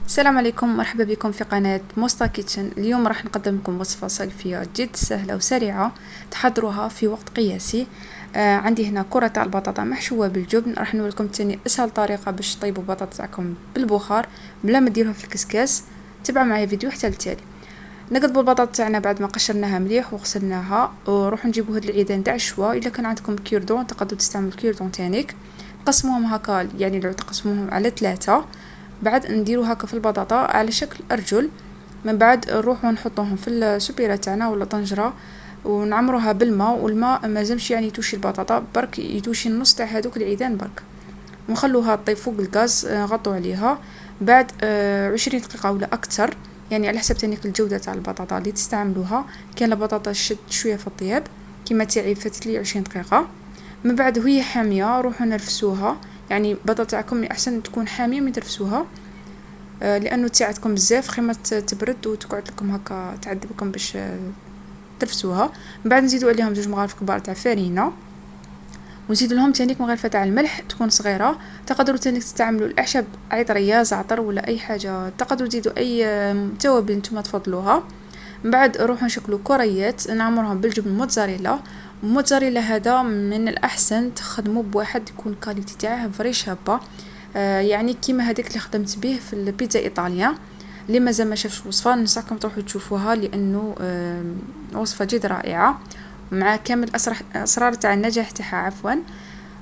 السلام عليكم، مرحبا بكم في قناة موستا كيتشن. اليوم راح نقدم لكم وصفة صيفية جد سهلة وسريعة تحضروها في وقت قياسي. عندي هنا كرة تاع البطاطا محشوة بالجبن. راح نوريكم تاني اسهل طريقة باش تطيبوا البطاطا تاعكم بالبخار بلا ما ديروها في الكسكاس. تبعوا معايا فيديو حتى للتالي. نقضبوا البطاطا تاعنا بعد ما قشرناها مليح وغسلناها، وروحوا نجيبوا هاد العيدان تاع الشوا. الا كان عندكم كيردون تقدروا تستعملوا كيردون تانيك. قسموهم هكا، يعني لو تقسموهم على 3، بعد نديرو هكا في البطاطا على شكل ارجل. من بعد نروحو نحطوهم في السبيره تاعنا ولا طنجره ونعمروها بالماء، والماء ما لازمش يعني يتوشي البطاطا، برك يتوشي النص تاع هذوك العيدان برك. ونخلوها طيب فوق الغاز، غطو عليها بعد 20 دقيقه ولا اكثر، يعني على حسب تانيك الجوده تاع البطاطا اللي تستعملوها. كان البطاطا شد شويه في الطياب كيما تاعي فاتت لي 20 دقيقه. من بعد وهي حاميه روحوا نرفسوها، يعني البطاطا تاعكم احسن تكون حاميه من ترفسوها، لانه تساعدكم بزاف خيمه تبرد وتقعد لكم هكا تعذبكم باش ترفسوها. من بعد نزيدوا عليهم 2 مغارف كبار تاع فرينه، ونزيد لهم تانيك مغرفه تاع الملح تكون صغيره. تقدروا تانيك تستعملوا الاعشاب عطريه زعتر ولا اي حاجه، تقدروا تزيدوا اي توابل نتوما تفضلوها. من بعد نروحوا نشكلوا كريات نعمرهم بالجبن موتزاريلا. الموتزاريلا هذا من الاحسن تخدموا بواحد يكون كاليتي تاعه فري شابه، يعني كيما هذاك اللي خدمت به في البيتزا ايطاليا. اللي مازال ما شافش الوصفه ننصحكم تروحوا تشوفوها، لانه وصفه جد رائعه مع كامل اسرار تاع النجاح تاعها عفوا.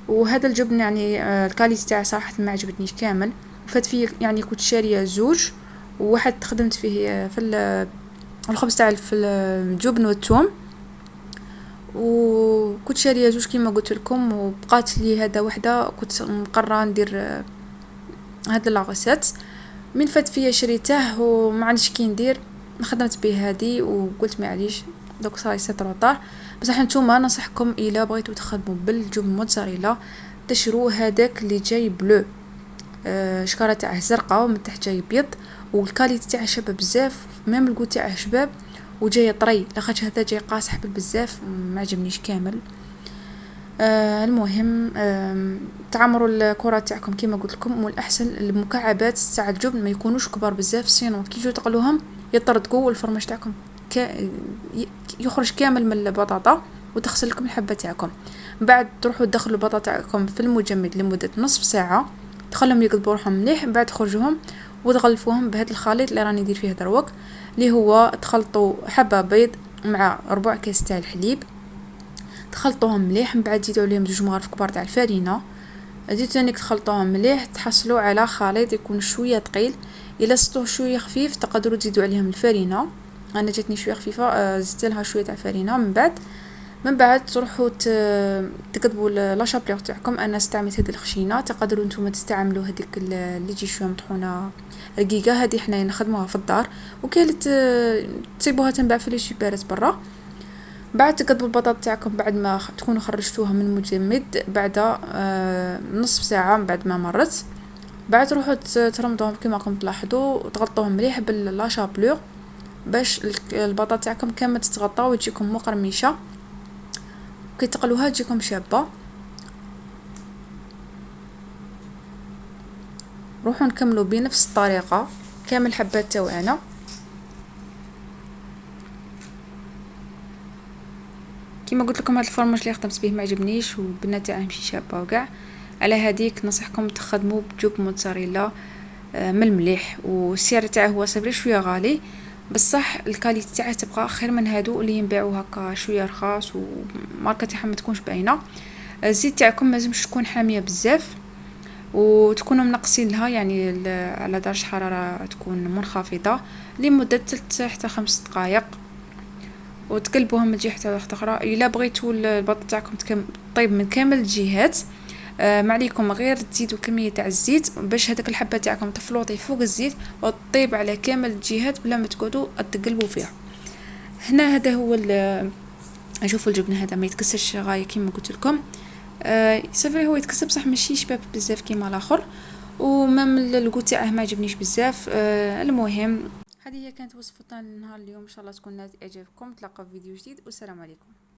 وهذا الجبن يعني الكاليتي تاعه صراحه ما عجبتنيش كامل، فات فيه يعني كنت شاريه 2 وواحد خدمت فيه في الخبز تاع في الجبن والثوم، وكنت شاريه 2 كيما قلت لكم، وبقات لي هذا وحده كنت مقرره ندير هاد لاغوسيت. من فات فيا شريته وما عنديش كي ندير، خدمت به هادي وقلت معليش دوك صاي سي طار. بصح نتوما ننصحكم الا بغيتو تخدموا بالجبن موتزاريلا تشرو هذاك اللي جاي بلو، شكاره تاعه زرقاء ومن تحت جاي بيض، والكاليتي تاعه شابه بزاف، ميم الكو تاعه شباب وجاي طري، لاخاطش هذا جاي قاصح بزاف ما عجبنيش كامل. المهم تعمروا الكرة تاعكم كيما قلت لكم، والاحسن المكعبات تاع الجبن ما يكونوش كبار بزاف، سينو كي تجوا تقلوهم يطردقوا والفرماج تاعكم يخرج كامل من البطاطا وتغسل لكم الحبه تاعكم. بعد تروحوا تدخلوا البطاطا تاعكم في المجمد لمده نصف ساعه، تخليهم يقلبوا روحهم مليح. بعد تخرجوهم وتغلفوهم بهذا الخليط اللي راني ندير فيه دروك، اللي هو تخلطوا حبه بيض مع ربع كاس تاع الحليب، تخلطوهم مليح. من بعد تزيدوا عليهم 2 مغارف كبار تاع الفرينه، زيدوا تانيك تخلطوهم مليح، تحصلوا على خليط يكون شويه ثقيل. الا صدتوه شويه خفيف تقدروا تزيدوا عليهم الفرينه، انا جاتني شويه خفيفه زدت لها شويه تاع فرينه. من بعد تروحوا تقضبوا لا شابليغ تاعكم. انا استعملت هذه الخشينه، تقدروا نتوما تستعملوا هذيك اللي تجي شويه مطحونه رقيقه، هذه حنايا نخدموها في الدار وكانت تصيبوها تنباع في لي سوبرات برا. بعد تقضبوا البطاطا تاعكم بعد ما تكونوا خرجتوها من المجمد بعد نصف ساعه بعد ما مرت. بعد تروحوا ترمضوهم كما راكم تلاحظوا وتغطوهم مليح باللا شابلور باش البطاطا تاعكم كامل تتغطى وتجيكم مقرمشه، كي تقلوها تجيكم شابه. روحوا نكملوا بنفس الطريقه كامل الحبات تاعنا. كما قلت لكم هذا الفرماج اللي خدمت به ما عجبنيش والبنه تاعه ماشي شابه وكاع، على هذيك نصحكم تخدموا بجبن موتزاريلا من المليح، والسعر تاعه هو صافي شويه غالي، بصح الكاليتي تاعه تبقى خير من هادو اللي ينباعوا هكا شويه رخاص وماركه تاعهم ما تكونش باينه. الزيت تاعكم ما لازمش تكون حاميه بزاف، وتكونوا منقصين لها يعني على درجه حراره تكون منخفضه لمده 3 حتى 5 دقائق، وتقلبوهم من جهه واحده اخرى. الا بغيتوا البط تاعكم طيب من كامل الجهات، ما عليكم غير تزيدوا كميه تاع الزيت باش هذاك الحبه تاعكم تفلوطي فوق الزيت وتطيب على كامل الجهات بلا ما تقعدوا تقلبوا فيها. هنا هذا هو شوفوا الجبن هذا ما يتكسرش غايه كيما قلت لكم. صافي هو يتكسر بصح ماشي شباب بزاف كيما الاخر، ومام الكو تاعه ما عجبنيش بزاف. المهم هذه هي كانت وصفتنا لنهار اليوم، ان شاء الله تكون نالت اعجابكم. تلاقوا في فيديو جديد والسلام عليكم.